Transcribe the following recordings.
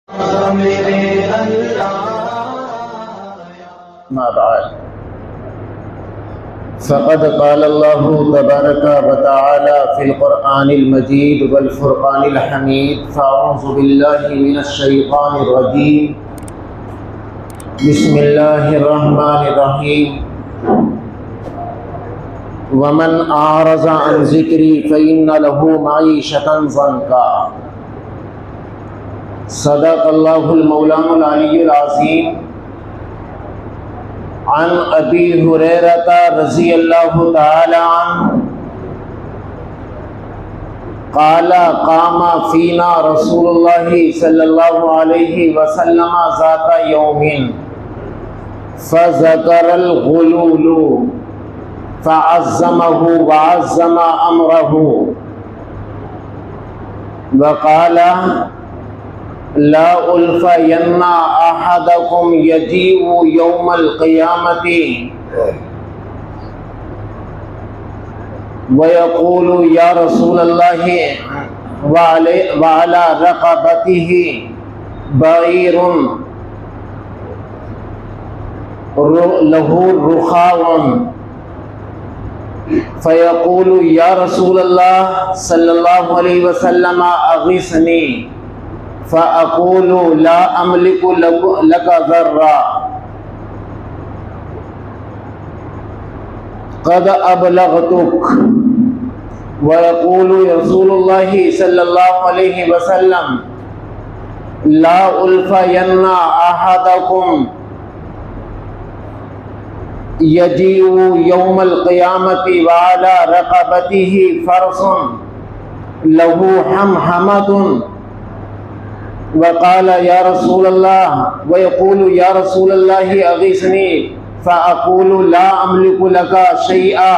फ़क़द क़ाल अल्लाहु तबारक व तआला फ़िल क़ुरआनिल मजीद वल फ़ुरक़ानिल हमीद फ़अऊज़ु बिल्लाहि मिनश शैतानिर रजीम बिस्मिल्लाहिर रहमानिर रहीम वमन आरज़ा अन ज़िक्री फ़इन्न लहू मईशतन ज़ंका। सदक़ल्लाहुल मौलानुल अलियुल अज़ीम। अन अबी हुरैरता रज़ियल्लाहु तआला अन्हु क़ाला क़ामा फ़ीना रसूलुल्लाहि सल्लल्लाहु अलैहि वसल्लम ज़ाता यौमिन फ़ज़करल गुलूलु फ़अज़्ज़महु वअज़्ज़म अमरहु वक़ाला ला उल्फ़यन्ना अहदकुम यजीउ यौमल क़ियामति वयक़ूलु या रसूलल्लाहि वअला रक़बतिहि बईरुन लहू रुख़ाउन फ़यक़ूलु या रसूलल्लाह सल्लल्लाहु अलैहि वसल्लम अग़िस्नी फ़अक़ूलु ला अमलिकु लका ज़र्रा क़द अबलग़तुक वयक़ूलु रसूलुल्लाहि सल्लल्लाहु अलैहि वसल्लम ला उल्फ़यन्ना अहदकुम यजीउ यौमल क़ियामति वअला रक़बतिहि फ़रसुन लहू हमहमतुन वक़ाल या रसूलल्लाह वयक़ूलु या रसूलल्लाहि अग़िस्नी फ़अक़ूलु ला अमलिकु लका शैआ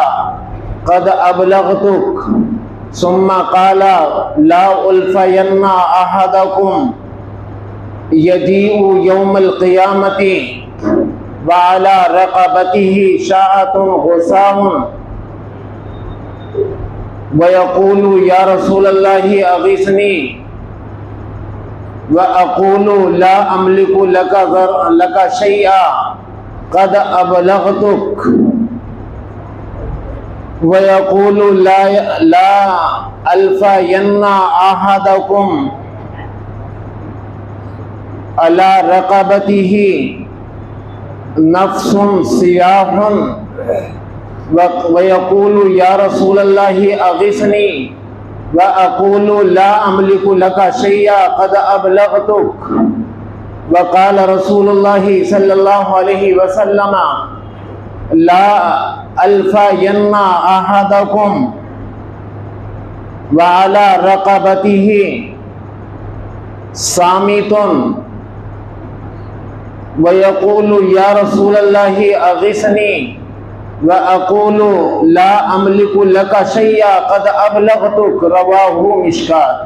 क़द अबलग़तुक सुम्मा क़ाला ला उल्फ़यन्ना अहदकुम यजीउ यौमल क़ियामति वअला रक़बतिहि शाअतुन गुसाउन वयक़ूलु या रसूलल्लाहि अग़िस्नी वअक़ूलु ला अमलिकु लका शैआ क़द अबलग़तुक वयक़ूलु ला अल्फ़यन्ना अहदकुम अला रक़बतिहि नफ़्सुन सियाहुन वयक़ूलु या रसूलल्लाहि अग़िस्नी वअक़ूलु ला अमलिकु लका शैआ क़द अबलग़तुक वक़ाल रसूलुल्लाहि सल्लल्लाहु अलैहि वसल्लम ला अल्फ़यन्ना अहदकुम वअला रक़बतिहि सामितुन वयक़ूलु या रसूलल्लाहि अग़िस्नी वअक़ूलु ला अमलिकु लका शैआ क़द अबलग़तुक रवाहु मिशकात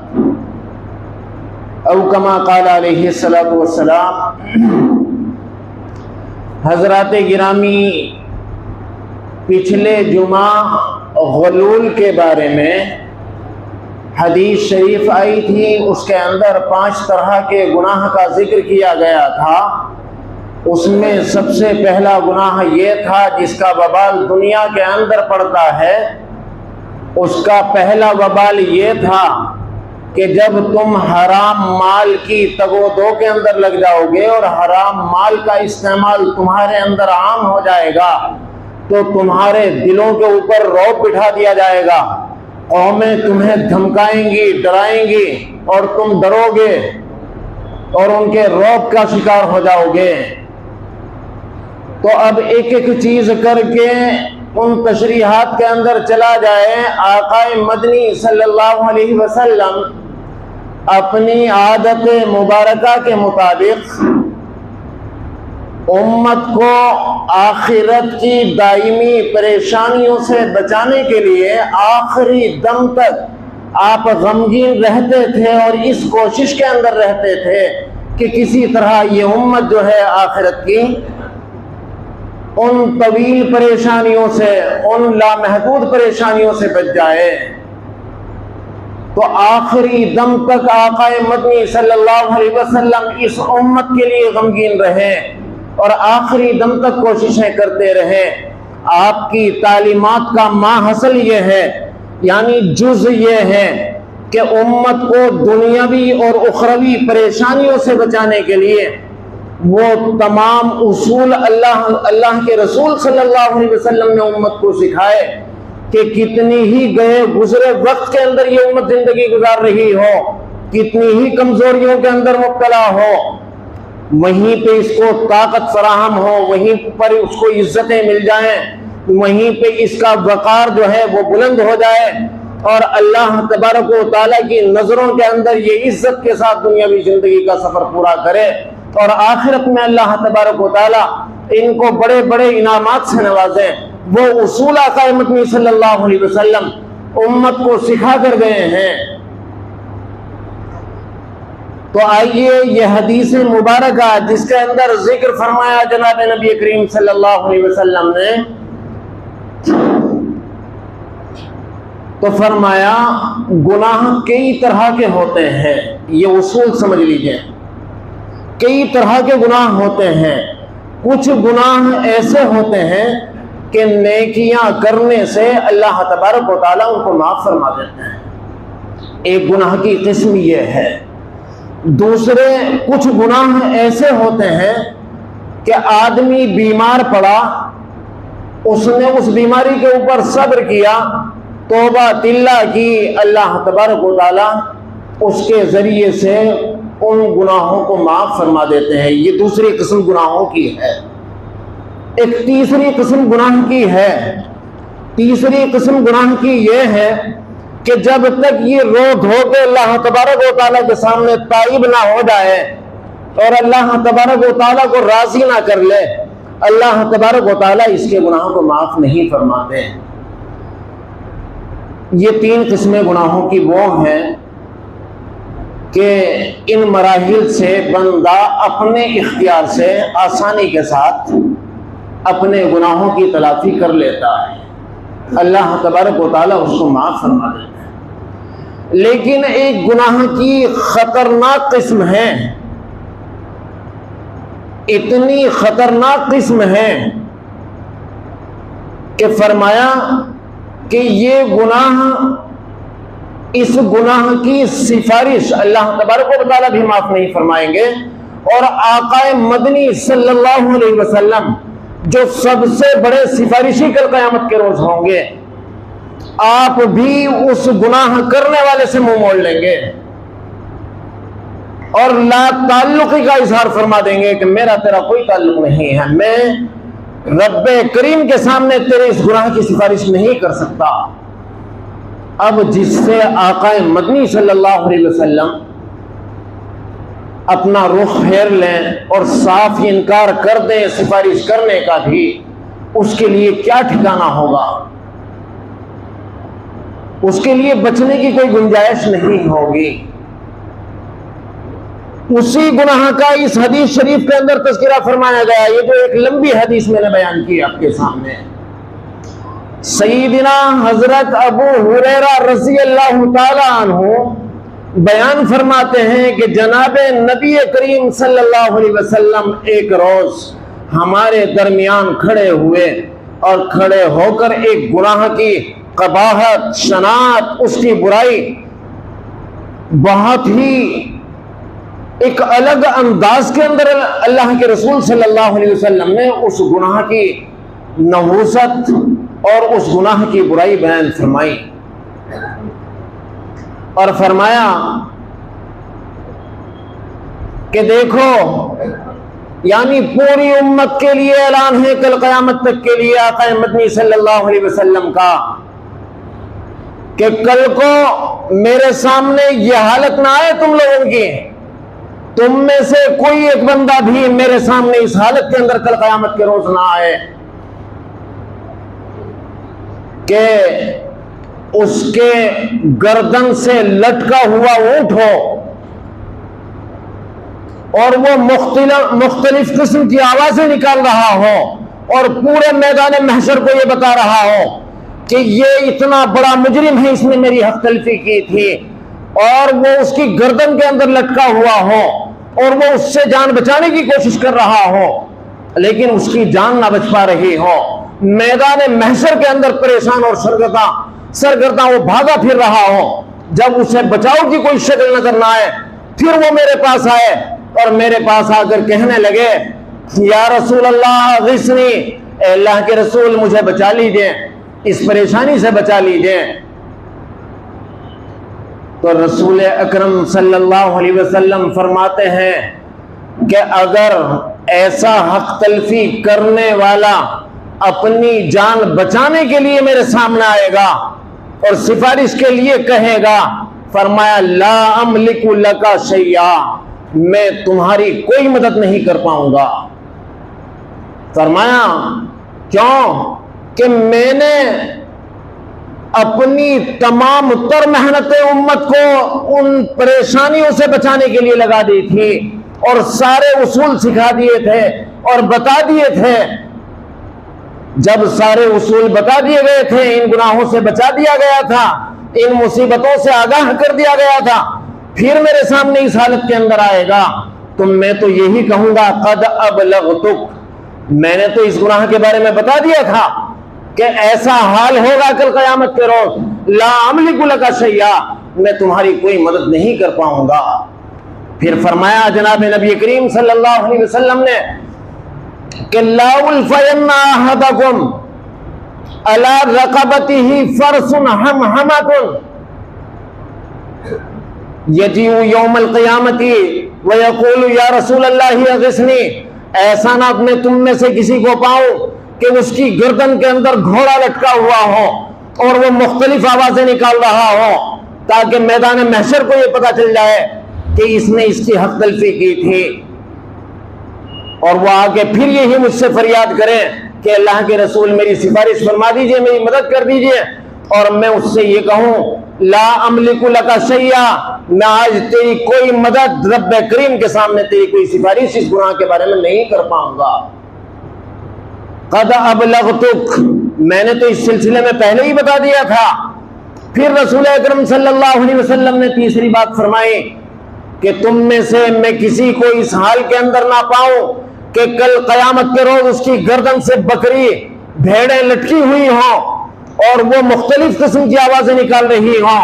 औ कमा क़ाल अलैहिस्सलातु वस्सलाम। हज़रात गिरामी, पिछले जुमा गुलूल के बारे में हदीस शरीफ आई थी। उसके अंदर 5 तरह के गुनाह का जिक्र किया गया था। उसमें सबसे पहला गुनाह ये था जिसका वबाल दुनिया के अंदर पड़ता है। उसका पहला वबाल ये था कि जब तुम हराम माल की तगोदो के अंदर लग जाओगे और हराम माल का इस्तेमाल तुम्हारे अंदर आम हो जाएगा तो तुम्हारे दिलों के ऊपर रौब बिठा दिया जाएगा। कौमें तुम्हें धमकाएंगी, डराएंगी और तुम डरोगे और उनके रौब का शिकार हो जाओगे। तो अब एक एक चीज करके उन तशरीहात के अंदर चला जाए। आकाए मदनी सल्लल्लाहु अलैहि वसल्लम अपनी आदत मुबारका के मुताबिक उम्मत को आखिरत की दायमी परेशानियों से बचाने के लिए आखिरी दम तक आप गमगीन रहते थे और इस कोशिश के अंदर रहते थे कि किसी तरह ये उम्मत जो है आखिरत की उन तवील परेशानियों से, उन लामहदूद परेशानियों से बच जाए। तो आखिरी दम तक आकाए मदनी सल्लल्लाहु अलैहि वसल्लम इस उम्मत के लिए गमगीन रहे और आखिरी दम तक कोशिशें करते रहे। आपकी तालीमात का माहसल ये है, यानी जुज ये है कि उम्मत को दुनियावी और उखरवी परेशानियों से बचाने के लिए वो तमाम उसूल अल्लाह के रसूल सल्लल्लाहु अलैहि वसल्लम ने उम्मत को सिखाए कि कितनी ही गए गुजरे वक्त के अंदर ये उम्मत जिंदगी गुजार रही हो, कितनी ही कमजोरियों के अंदर मुब्तला हो, वहीं पे इसको ताकत फराहम हो, वहीं पर उसको इज्जतें मिल जाएं, वहीं पे इसका वकार जो है वो बुलंद हो जाए और अल्लाह तबारक व तआला की नजरों के अंदर ये इज्जत के साथ दुनियावी जिंदगी का सफर पूरा करे और आखिरत में अल्लाह तबारक व तआला इनको बड़े बड़े इनामात से नवाजे। वो उसूल आक़ाए मदनी सल्लल्लाहु अलैहि वसल्लम उम्मत को सिखा कर गए हैं। तो आइए ये हदीस मुबारक जिसके अंदर जिक्र फरमाया जनाब नबी करीम सल्लल्लाहु अलैहि वसल्लम ने, तो फरमाया गुनाह कई तरह के होते हैं। ये उसूल समझ लीजिए, कई तरह के गुनाह होते हैं। कुछ गुनाह ऐसे होते हैं कि नेकियां करने से अल्लाह तबारक व तआला उनको माफ फरमा देते हैं। एक गुनाह की किस्म ये है। दूसरे कुछ गुनाह ऐसे होते हैं कि आदमी बीमार पड़ा, उसने उस बीमारी के ऊपर सब्र किया, तौबा तिल्ला की, अल्लाह तबारक व तआला उसके जरिए से उन गुनाहों को माफ फरमा देते हैं। ये दूसरी किस्म गुनाहों की है। एक तीसरी किस्म गुनाह की है। तीसरी किस्म गुनाह की ये है कि जब तक ये रो धो के अल्लाह तबारक व तआला के सामने ताइब ना हो जाए और अल्लाह तबारक व तआला को राजी ना कर ले, अल्लाह तबारक व तआला इसके गुनाहों को माफ नहीं फरमाते। ये तीन किस्में गुनाहों की वो हैं कि इन मराहिल से बंदा अपने इख्तियार से आसानी के साथ अपने गुनाहों की तलाफी कर लेता है, अल्लाह तबारक व तआला उसको माफ फरमा देता है। लेकिन एक गुनाह की खतरनाक किस्म है, इतनी खतरनाक किस्म है कि फरमाया कि ये गुनाह, इस गुनाह की सिफारिश अल्लाह तबारक व तआला भी माफ नहीं फरमाएंगे और आकाए मदनी सल्लल्लाहु अलैहि वसल्लम जो सबसे बड़े सिफारिशी कल क़यामत के रोज होंगे, आप भी उस गुनाह करने वाले से मुंह मोड़ लेंगे और ला ताल्लुकी का इजहार फरमा देंगे कि मेरा तेरा कोई ताल्लुक नहीं है, मैं रब्बे करीम के सामने तेरे इस गुनाह की सिफारिश नहीं कर सकता। अब जिससे आकाए मदनी सल्लल्लाहु अलैहि वसल्लम अपना रुख फेर लें और साफ इनकार कर दें सिफारिश करने का भी, उसके लिए क्या ठिकाना होगा, उसके लिए बचने की कोई गुंजाइश नहीं होगी। उसी गुनाह का इस हदीस शरीफ के अंदर तज़किरा फरमाया गया। ये जो एक लंबी हदीस मैंने बयान की आपके सामने, सईदना हजरत अबू हुरैरा रज़ी अल्लाह तआला अन्हु बयान फरमाते हैं कि जनाबे नबी करीम सल्लल्लाहु अलैहि वसल्लम एक रोज हमारे दरमियान खड़े हुए और खड़े होकर एक गुनाह की कबाहत, शनात, उसकी बुराई बहुत ही एक अलग अंदाज के अंदर अल्लाह के रसूल सल्लल्लाहु अलैहि वसल्लम ने उस गुनाह की नहूसत और उस गुनाह की बुराई बयान फरमाई और फरमाया कि देखो, यानी पूरी उम्मत के लिए ऐलान है कल क़यामत तक के लिए आक़ा मदनी सल्लल्लाहु अलैहि वसल्लम का, कि कल को मेरे सामने यह हालत ना आए तुम लोगों की, तुम में से कोई एक बंदा भी मेरे सामने इस हालत के अंदर कल क़यामत के रोज ना आए कि उसके गर्दन से लटका हुआ ऊंट हो और वो मुख्तलिफ किस्म की आवाजें निकाल रहा हो और पूरे मैदान महशर को ये बता रहा हो कि ये इतना बड़ा मुजरिम है, इसने मेरी हक तलफी की थी, और वो उसकी गर्दन के अंदर लटका हुआ हो और वो उससे जान बचाने की कोशिश कर रहा हो, लेकिन उसकी जान ना बच पा रही हो, मैदान महशर के अंदर परेशान और सरगर्दा वो भागा फिर रहा हो, जब उसे बचाव की कोई शक्ल नजर ना आए, फिर वो मेरे पास आए और मेरे पास आकर कहने लगे, या रसूल अल्लाह गिस्नी, अल्लाह के रसूल मुझे बचा लीजिए, इस परेशानी से बचा लीजिए। तो रसूल अकरम सल्लल्लाहु अलैहि वसल्लम फरमाते हैं कि अगर ऐसा हक तलफी करने वाला अपनी जान बचाने के लिए मेरे सामने आएगा और सिफारिश के लिए कहेगा, फरमाया ला अमलिकु लका शैया, मैं तुम्हारी कोई मदद नहीं कर पाऊंगा। फरमाया क्यों? कि मैंने अपनी तमाम तर मेहनतें उम्मत को उन परेशानियों से बचाने के लिए लगा दी थी और सारे उसूल सिखा दिए थे और बता दिए थे। जब सारे उसूल बता दिए गए थे, इन गुनाहों से बचा दिया गया था, इन मुसीबतों से आगाह कर दिया गया था, फिर मेरे सामने इस हालत के अंदर आएगा तो मैं तो यही कहूंगा, कद अबलगतुक, मैंने तो इस गुनाह के बारे में बता दिया था कि ऐसा हाल होगा कल कयामत के रोज, ला अमलिकु लका शैया, मैं तुम्हारी कोई मदद नहीं कर पाऊंगा। फिर फरमाया जनाब नबी करीम सल्लल्लाहु अलैहि वसल्लम ने कि ला उल्फयन्ना अहदकुम अला रक़बतिही फरसुन हमहमतुन यजीउ यौमल क़ियामती व यक़ूलु या रसूल अल्लाह अग़िस्नी, ऐसा ना मैं तुम में से किसी को पाऊं कि उसकी गर्दन के अंदर घोड़ा लटका हुआ हो और वो मुख्तलिफ आवाजें निकाल रहा हो, ताकि मैदान महशर को ये पता चल जाए कि इसने इसकी हक तलफी की थी, और वो आके फिर यही मुझसे फरियाद करें कि अल्लाह के रसूल मेरी सिफारिश फरमा दीजिए, मेरी मदद कर दीजिए, और मैं उससे ये कहूं ला अमलिकु लका शैया, मैं आज तेरी कोई मदद रब्ब करीम के सामने तेरी कोई सिफारिश इस गुनाह के बारे में नहीं कर पाऊंगा। कद अबलगतुक, मैंने तो इस सिलसिले में पहले ही बता दिया था। फिर रसूल अकरम सल्लल्लाहु अलैहि वसल्लम ने तीसरी बात फरमाई कि तुम में से मैं किसी को इस हाल के अंदर ना पाऊं कि कल कयामत के रोज उसकी गर्दन से बकरी भेड़ें लटकी हुई हों और वो मुख्तलिफ किस्म की आवाजें निकाल रही हों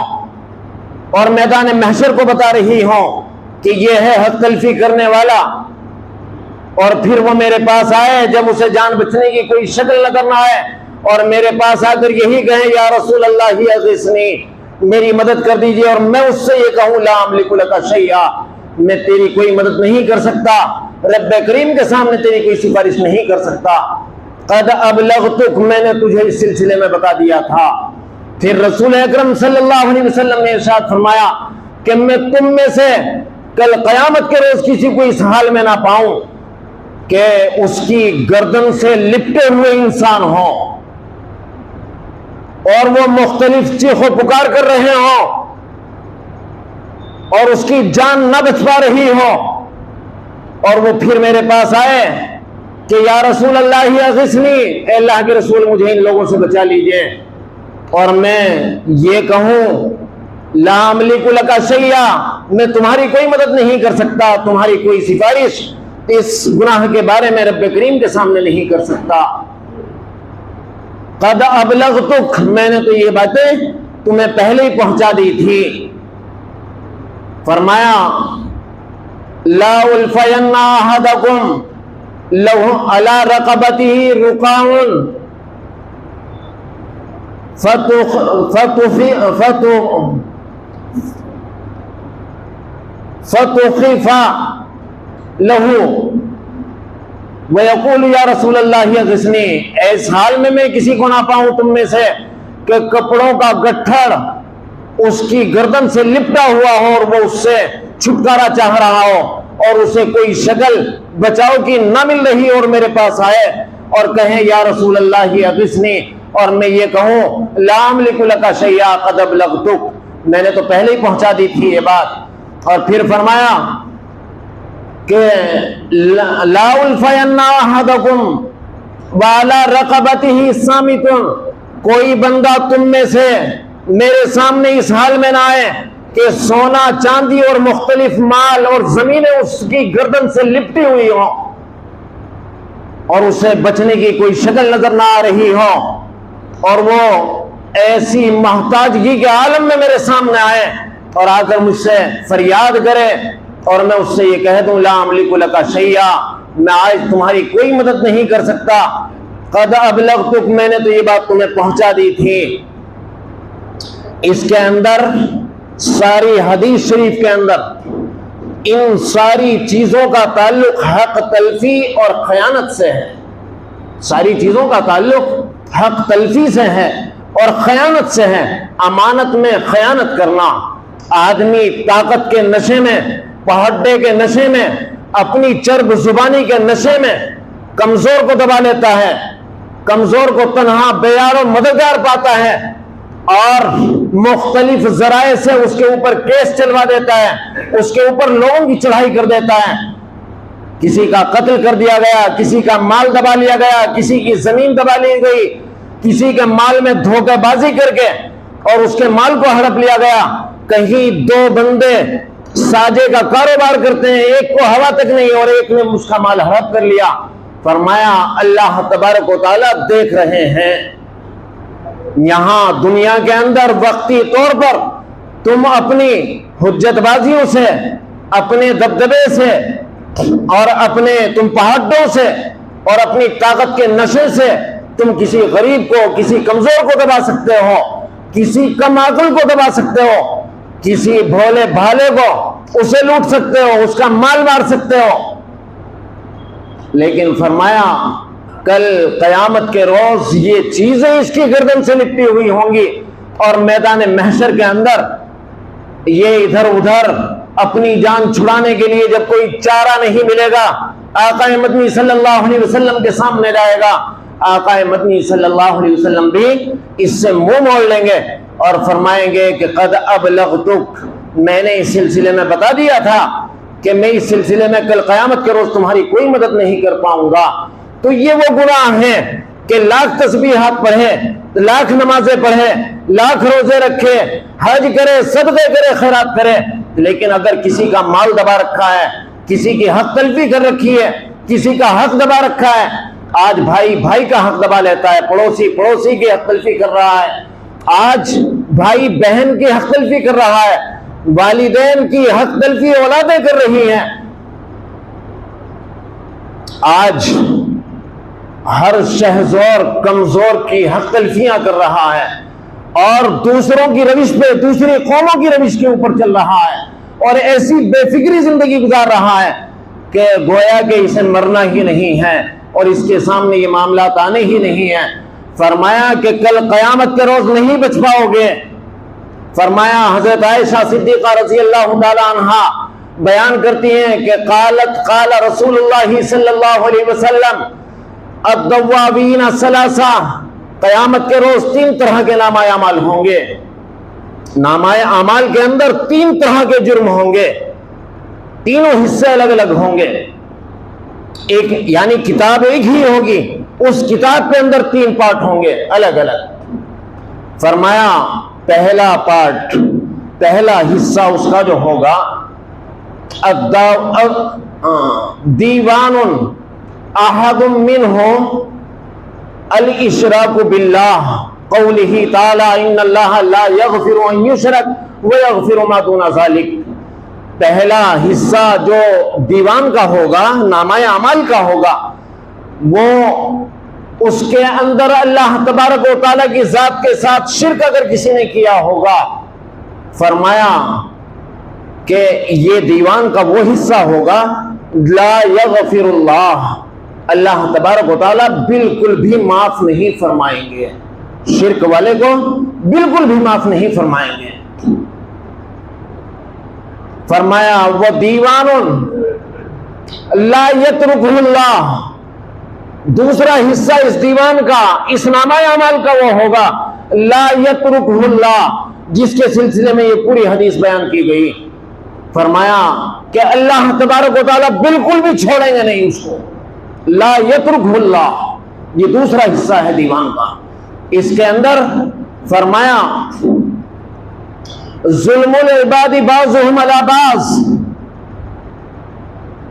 और मैदान महशर को बता रही हों कि ये है हक तलफी करने वाला, और फिर वो मेरे पास आए जब उसे जान बचने की कोई शक्ल नजर ना आए और मेरे पास आकर यही कहें या रसूल अल्लाह अग़िस्नी, मेरी मदद कर दीजिए, और मैं उससे ये कहूं ला अमलिकु लका शैया, मैं तेरी कोई मदद नहीं कर सकता, रब्ब करीम के सामने तेरी कोई सिफारिश नहीं कर सकता। कद अबलगतुक, मैंने तुझे इस सिलसिले में बता दिया था। फिर रसूल अकरम सल्लल्लाहु अलैहि वसल्लम ने इरशाद फरमाया कि मैं तुम में से कल कयामत के रोज किसी को इस हाल में ना पाऊं कि उसकी गर्दन से लिपटे हुए इंसान हो और वो मुख्तलिफ चीखों पुकार कर रहे हो और उसकी जान न बच पा रही हो, और वो फिर मेरे पास आए कि या रसूल अल्लाह अग़िस्नी, अल्लाह के रसूल मुझे इन लोगों से बचा लीजिए, और मैं ये कहूं ला अमलिकु लका शैया, मैं तुम्हारी कोई मदद नहीं कर सकता, तुम्हारी कोई सिफारिश इस गुनाह के बारे में रब्ब करीम के सामने नहीं कर सकता। कद अबलगतुक, मैंने तो ये बातें तुम्हें पहले ही पहुंचा दी थी। फरमाया ला उल्फयन्ना अहदकुम लहु अला रक़बतिही रुक़ाउन फतुखिफा लहू व यक़ूलु या रसूल अल्लाह अग़िस्नी, इस हाल में मैं किसी को ना पाऊं तुम में से कि कपड़ों का गट्ठर उसकी गर्दन से लिपटा हुआ हो और वो उससे छुटकारा चाह रहा हो और उसे कोई शक्ल बचाव की ना मिल रही और मेरे पास आए और कहे या रसूल अल्लाह अग़िस्नी, और मैं ये कहूं ला अमलिकु लका शैया क़द अबलगतुक, मैंने तो पहले ही पहुंचा दी थी ये बात। और फिर फरमाया कि ला उल्फयन्ना अहदकुम व अला रक़बतिही सामितुन, कोई बंदा तुम में से मेरे सामने इस हाल में ना आए कि सोना चांदी और मुख्तलिफ माल और जमीनें उसकी गर्दन से लिपटी हुई हो और उसे बचने की कोई शक्ल नजर ना आ रही हो, और वो ऐसी मोहताजगी के आलम में मेरे सामने आए और आकर मुझसे फरियाद करे और मैं उससे ये कह दूं ला अमलिकु लका शैया, मैं आज तुम्हारी कोई मदद नहीं कर सकता, कद अबलगतुक, मैंने तो ये बात तुम्हें पहुंचा दी थी। इसके अंदर सारी हदीस शरीफ के अंदर इन सारी चीजों का ताल्लुक हक तलफी और खयानत से है। सारी चीजों का ताल्लुक हक तलफी से है और खयानत से है। अमानत में खयानत करना, आदमी ताकत के नशे में, पहाड़े के नशे में, अपनी चर्ब जुबानी के नशे में कमजोर को दबा लेता है, कमजोर को तन्हा बेयार और मददगार पाता है और मुख्तलिफ जराए से उसके ऊपर केस चलवा देता है, उसके ऊपर लोगों की चढ़ाई कर देता है। किसी का कत्ल कर दिया गया, किसी का माल दबा लिया गया, किसी की जमीन दबा ली गई, किसी के माल में धोखेबाजी करके और उसके माल को हड़प लिया गया। कहीं दो बंदे साजे का कारोबार करते हैं, एक को हवा तक नहीं और एक ने उसका माल हड़प कर लिया। फरमाया अल्लाह तबारक व तआला देख रहे हैं। यहां दुनिया के अंदर वक्ती तौर पर तुम अपनी हुज्जतबाजियों से, अपने दबदबे से और अपने तुम पहाड़ों से और अपनी ताकत के नशे से तुम किसी गरीब को, किसी कमजोर को दबा सकते हो, किसी कम अकल को दबा सकते हो, किसी भोले भाले को उसे लूट सकते हो, उसका माल मार सकते हो। लेकिन फरमाया कल कयामत के रोज ये चीजें इसकी गर्दन से लिपटी हुई होंगी और मैदान महशर के अंदर ये इधर उधर अपनी जान छुड़ाने के लिए जब कोई चारा नहीं मिलेगा, आका मदनी सल्लल्लाहु अलैहि वसल्लम के सामने जाएगा। आका मदनी सल्लल्लाहु अलैहि वसल्लम भी इससे मुंह मोड़ लेंगे और फरमाएंगे कि कद अबलगतुक, मैंने इस सिलसिले में बता दिया था कि मैं इस सिलसिले में कल कयामत के रोज तुम्हारी कोई मदद नहीं कर पाऊंगा। तो ये वो गुनाह है कि लाख तस्बीहात पढ़े, लाख नमाजें पढ़े, लाख रोजे रखे, हज करे, सदक़े करे, खैरात करे, लेकिन अगर किसी का माल दबा रखा है, किसी की हक तलफी कर रखी है, किसी का हक दबा रखा है, आज भाई भाई का हक दबा लेता है, पड़ोसी पड़ोसी की हक तलफी कर रहा है, आज भाई बहन की हक तलफी कर रहा है, वालिदैन की हक तलफी औलादें कर रही हैं। आज हर शहजोर कमजोर की हक तलफियां कर रहा है और दूसरों की रविश पे, दूसरी कौमों की रविश के ऊपर चल रहा है और ऐसी बेफिक्री जिंदगी गुजार रहा है कि गोया कि इसे मरना ही नहीं है और इसके सामने ये मामला आने ही नहीं है। फरमाया कि कल कयामत के रोज नहीं बच पाओगे। फरमाया हजरत आयशा सिद्दीका रज़ी अल्लाह तआला अन्हा बयान करती हैं कि क़ालत क़ाल रसूलुल्लाह सल्लल्लाहु अलैहि वसल्लम अद्दवावीन सलासा, कयामत के रोज तीन तरह के नामाए अमाल होंगे। नामाए अमाल के अंदर तीन तरह के जुर्म होंगे, तीनों हिस्से अलग अलग होंगे। एक यानी किताब एक ही होगी, उस किताब के अंदर तीन पार्ट होंगे अलग अलग। फरमाया पहला पार्ट, पहला हिस्सा उसका जो होगा दीवानुन अहदुम मिनहुम अल इशराकु बिल्लाह कौलिही ताला इन्नल्लाह ला यगफिरु अन युशरक व यगफिरु मा दूना ज़ालिक। पहला हिस्सा जो दीवान का होगा, नामाए अमाल का होगा, वो उसके अंदर अल्लाह तबारक व तआला की जात के साथ शिर्क अगर किसी ने किया होगा, फरमाया कि ये दीवान का वो हिस्सा होगा ला यगफिरुल्लाह, अल्लाह तबारक व तआला बिल्कुल भी माफ नहीं फरमाएंगे, शिर्क वाले को बिल्कुल भी माफ नहीं फरमाएंगे। फरमाया वो दीवानुन ला यतरुकुहुल्लाह, दूसरा हिस्सा इस दीवान का, इस नामाए अमाल का वो होगा ला यतरुकुहुल्लाह, जिसके सिलसिले में ये पूरी हदीस बयान की गई। फरमाया कि अल्लाह तबारक व तआला बिल्कुल भी छोड़ेंगे नहीं उसको, ला यतरुकुहुल्लाह, ये दूसरा हिस्सा है दीवान का। इसके अंदर फरमाया जुल्मुल इबादी बाज़ुहुम अला बाज़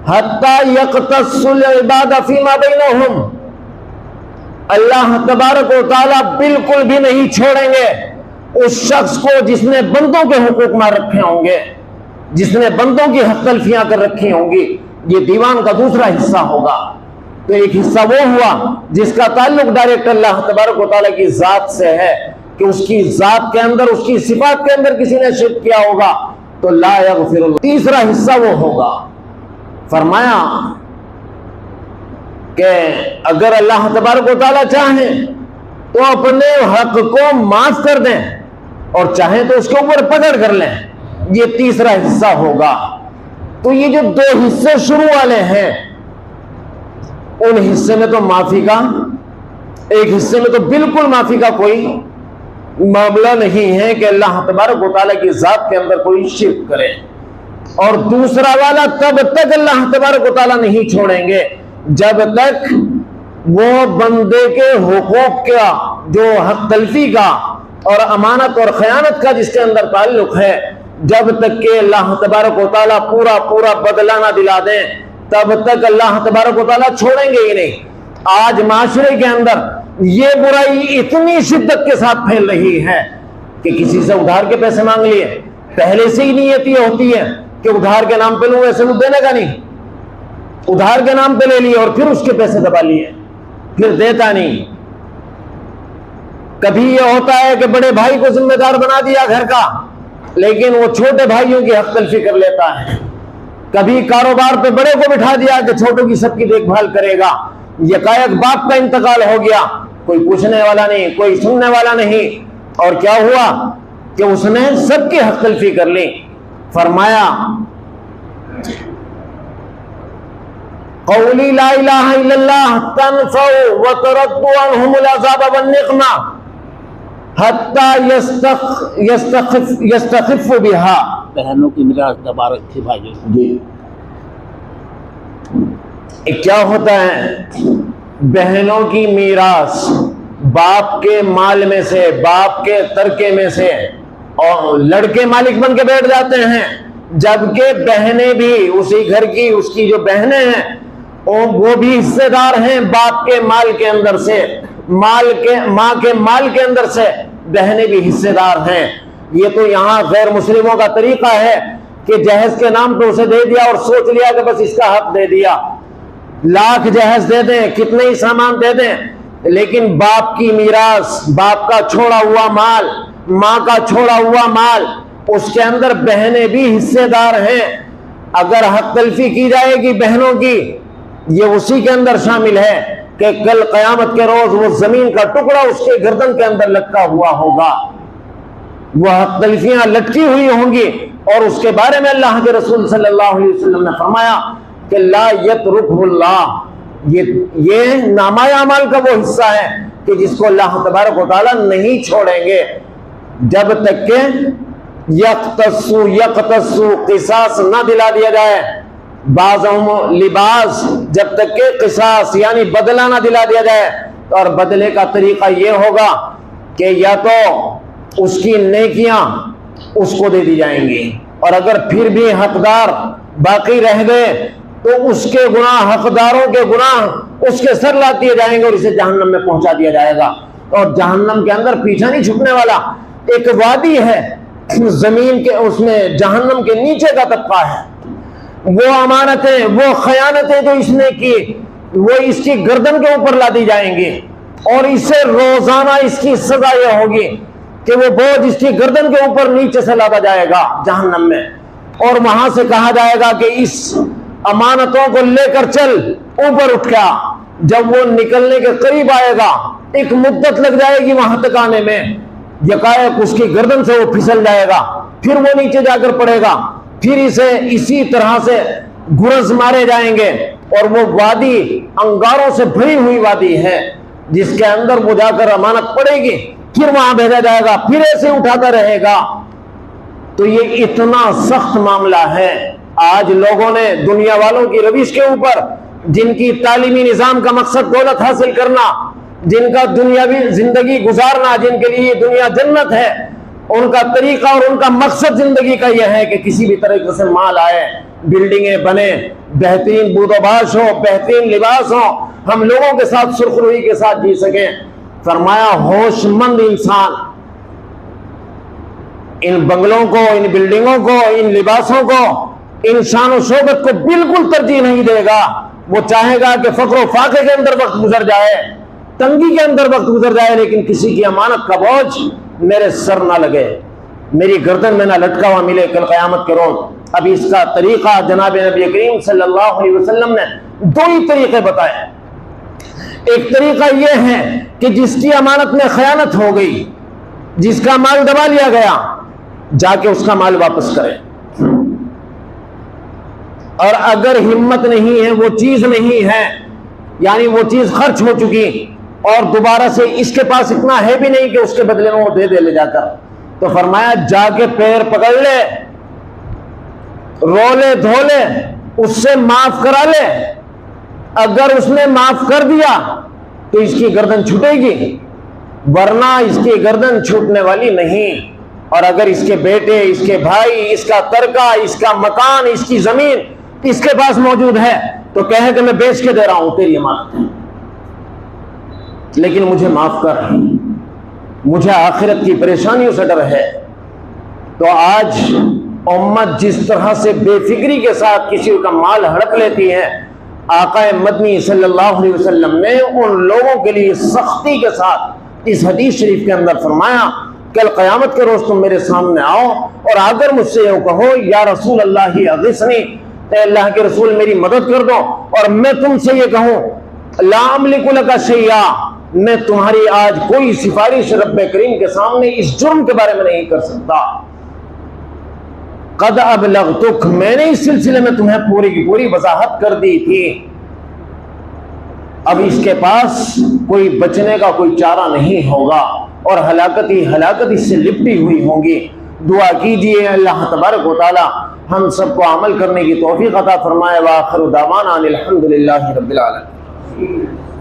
हत्ता यक़तस्सुल इबादा फ़ीमा बैनहुम। अल्लाह तबारक व तआला बिल्कुल भी नहीं छोड़ेंगे उस शख्स को जिसने बंदों के हुकूक मार रखे होंगे, जिसने बंदों की हक तलफियां कर रखी होंगी। ये दीवान का दूसरा हिस्सा होगा। तो एक हिस्सा वो हुआ जिसका ताल्लुक डायरेक्ट अल्लाह तबारक व तआला की जात से है कि उसकी जात के अंदर, उसकी सिफात के अंदर किसी ने शिर्क किया होगा तो ला यग़फिरुल्लाह। तीसरा हिस्सा वो होगा, फरमाया कि अगर अल्लाह तबारक व तआला चाहे तो अपने हक को माफ कर दें और चाहे तो उसके ऊपर पकड़ कर लें। ये तीसरा हिस्सा होगा। तो ये जो दो हिस्से शुरू वाले हैं, उन हिस्से में तो माफी का, एक हिस्से में तो बिल्कुल माफी का कोई मामला नहीं है कि अल्लाह तबारक व तआला की जात के अंदर कोई शिर्क करे। और दूसरा वाला तब तक अल्लाह तबारक व तआला नहीं छोड़ेंगे जब तक वो बंदे के हुकूक का, जो हक तलफी का और अमानत और खयानत का जिसके अंदर ताल्लुक है, जब तक के अल्लाह तबारक व तआला पूरा पूरा बदला ना दिला दें, तब तक अल्लाह तबारक व तआला छोड़ेंगे ही नहीं। आज माशरे के अंदर ये बुराई इतनी शिद्दत के साथ फैल रही है कि किसी से उधार के पैसे मांग लिए, पहले से ही नीयत ये होती है कि उधार के नाम पे लूं, ऐसे मुझे देने का नहीं, उधार के नाम पे ले लिए और फिर उसके पैसे दबा लिए, फिर देता नहीं। कभी ये होता है कि बड़े भाई को जिम्मेदार बना दिया घर का, लेकिन वो छोटे भाइयों की हक तलफी कर लेता है। कभी कारोबार पे बड़े को बिठा दिया कि छोटों की सबकी देखभाल करेगा। यकायक बाप का इंतकाल हो गया, कोई पूछने वाला नहीं, कोई सुनने वाला नहीं, और क्या हुआ कि उसने सबकी हक तलफी कर ली। फरमाया क़ौली ला इलाहा इल्लल्लाह तनफ़उ व तरद्दु अन्हुमुल अज़ाब वन निक़मा हत्ता यस्तख़िफ़ु बिहा। बहनों की मीरास दबा रखी भाई जी। क्या होता है, बहनों की मीरास बाप के माल में से, बाप के तरके में से, और लड़के मालिक बन के बैठ जाते हैं, जबकि बहनें भी उसी घर की, उसकी जो बहनें हैं वो भी हिस्सेदार हैं बाप के माल के अंदर से, माल के, माँ के माल के अंदर से बहनें भी हिस्सेदार हैं। ये तो यहाँ गैर मुस्लिमों का तरीका है कि जहेज के नाम पे उसे दे दिया और सोच लिया कि बस इसका हक दे दिया, लाख जहेज दे दें, कितने ही सामान दे दें, लेकिन बाप की मीरास, बाप का छोड़ा हुआ माल, माँ का छोड़ा हुआ माल, उसके अंदर बहनें भी हिस्सेदार हैं। अगर हक तलफी की जाएगी बहनों की, ये उसी के अंदर शामिल है कि कल कयामत के रोज वो जमीन का टुकड़ा उसके गर्दन के अंदर लटका हुआ होगा, वह हक तलफियां लटकी हुई होंगी। और उसके बारे में अल्लाह के रसूल सल्लल्लाहु अलैहि वसल्लम ने फरमाया कि ला यतरुकुल्लाह, ये नामाए अमाल का वो हिस्सा है कि जिसको अल्लाह तबारक व तआला नहीं छोड़ेंगे जब तक के यक़तस्सु क़िसास ना दिला दिया जाए, बाज़हुम लिबास, जब तक के क़िसास यानी बदला ना दिला दिया जाए। और बदले का तरीका ये होगा कि या तो उसकी नेकियां उसको दे दी जाएंगी, और अगर फिर भी हकदार बाकी रह गए तो उसके गुनाह, हकदारों के गुनाह उसके सर ला दिए जाएंगे और इसे जहन्नम में पहुंचा दिया जाएगा। और जहन्नम के अंदर पीछा नहीं छुपने वाला, एक वादी है जमीन के, उसमें जहन्नम के नीचे का तबका है। वो अमानतें, वो खयानतें जो इसने की, वो इसकी गर्दन के ऊपर ला दी जाएंगी और इसे रोजाना इसकी सजा यह होगी कि वो बोझ इसकी गर्दन के ऊपर नीचे से लादा जाएगा जहन्नम में, और वहां से कहा जाएगा कि इस अमानतों को लेकर चल, ऊपर उठ गया। जब वो निकलने के करीब आएगा, एक मुद्दत लग जाएगी वहां तक आने में, यकायक उसकी गर्दन से वो फिसल जाएगा, फिर वो नीचे जाकर पड़ेगा, फिर इसे इसी तरह से गुरज मारे जाएंगे। और वो वादी अंगारों से भरी हुई वादी है जिसके अंदर वो जाकर अमानत पड़ेगी, फिर वहां भेजा जाएगा, फिर ऐसे उठाता रहेगा। तो ये इतना सख्त मामला है। आज लोगों ने, दुनिया वालों की रविश के ऊपर, जिनकी तालीमी निजाम का मकसद दौलत हासिल करना, जिनका दुनियावी जिंदगी गुजारना, जिनके लिए दुनिया जन्नत है, उनका तरीका और उनका मकसद जिंदगी का यह है कि किसी भी तरीके से माल आए, बिल्डिंगें बने, बेहतरीन बूदोबाश हो, बेहतरीन लिबास हो, हम लोगों के साथ सुरखरुई के साथ जी सकें। फरमाया होशमंद इंसान इन बंगलों को, इन बिल्डिंगों को, इन लिबासों को, इन शान और शोभत को बिल्कुल तरजीह नहीं देगा। वो चाहेगा कि फक्र और फाके के अंदर वक्त गुजर जाए, तंगी के अंदर वक्त गुजर जाए, लेकिन किसी की अमानत का बोझ मेरे सर ना लगे, मेरी गर्दन में ना लटका हुआ मिले कल क़यामत के रोज। अब इसका तरीका जनाब नबी करीम सल्लल्लाहु अलैहि वसल्लम ने दो ही तरीके बताए। एक तरीका यह है कि जिसकी अमानत में खयानत हो गई, जिसका माल दबा लिया गया, जाके उसका माल वापस करें। और अगर हिम्मत नहीं है, वो चीज नहीं है, यानी वो चीज खर्च हो चुकी और दोबारा से इसके पास इतना है भी नहीं कि उसके बदले में वो दे ले जाकर, तो फरमाया जाके पैर पकड़ ले, रो ले, धो ले, उससे माफ करा ले। अगर उसने माफ कर दिया तो इसकी गर्दन छूटेगी, वरना इसकी गर्दन छूटने वाली नहीं। और अगर इसके बेटे, इसके भाई, इसका तरका, इसका मकान, इसकी जमीन इसके पास मौजूद है तो कहे कि मैं बेच के दे रहा हूं तेरी अमानत, लेकिन मुझे माफ कर, मुझे आखिरत की परेशानियों से डर है। तो आज उम्मत जिस तरह से बेफिक्री के साथ किसी का माल हड़प लेती है, आका मदनी सल्लल्लाहु अलैहि वसल्लम ने उन लोगों के लिए सख्ती के साथ इस हदीस शरीफ के अंदर फरमाया, कल क़यामत के रोज तुम मेरे सामने आओ और अगर मुझसे यूं कहो या रसूल अल्लाह अग़िसनी, अल्लाह के रसूल मेरी मदद कर दो, और मैं तुमसे ये कहूं ला अमलिकु लका शैया, मैं तुम्हारी आज कोई सिफारिश रब्बे करीम के सामने इस जुर्म के बारे में नहीं कर सकता, कद अबलगतुक, मैंने इस सिलसिले में तुम्हें पूरी की पूरी वजाहत कर दी थी, अब इसके पास कोई बचने का कोई चारा नहीं होगा और हलाकत ही हलाकत इससे लिपटी हुई होंगी। दुआ कीजिए अल्लाह तबारक व तआला हम सबको अमल करने की तौफीक अता फरमाए। व आखिरु दावाना अनिल हम्दुलिल्लाहि रब्बिल आलमीन।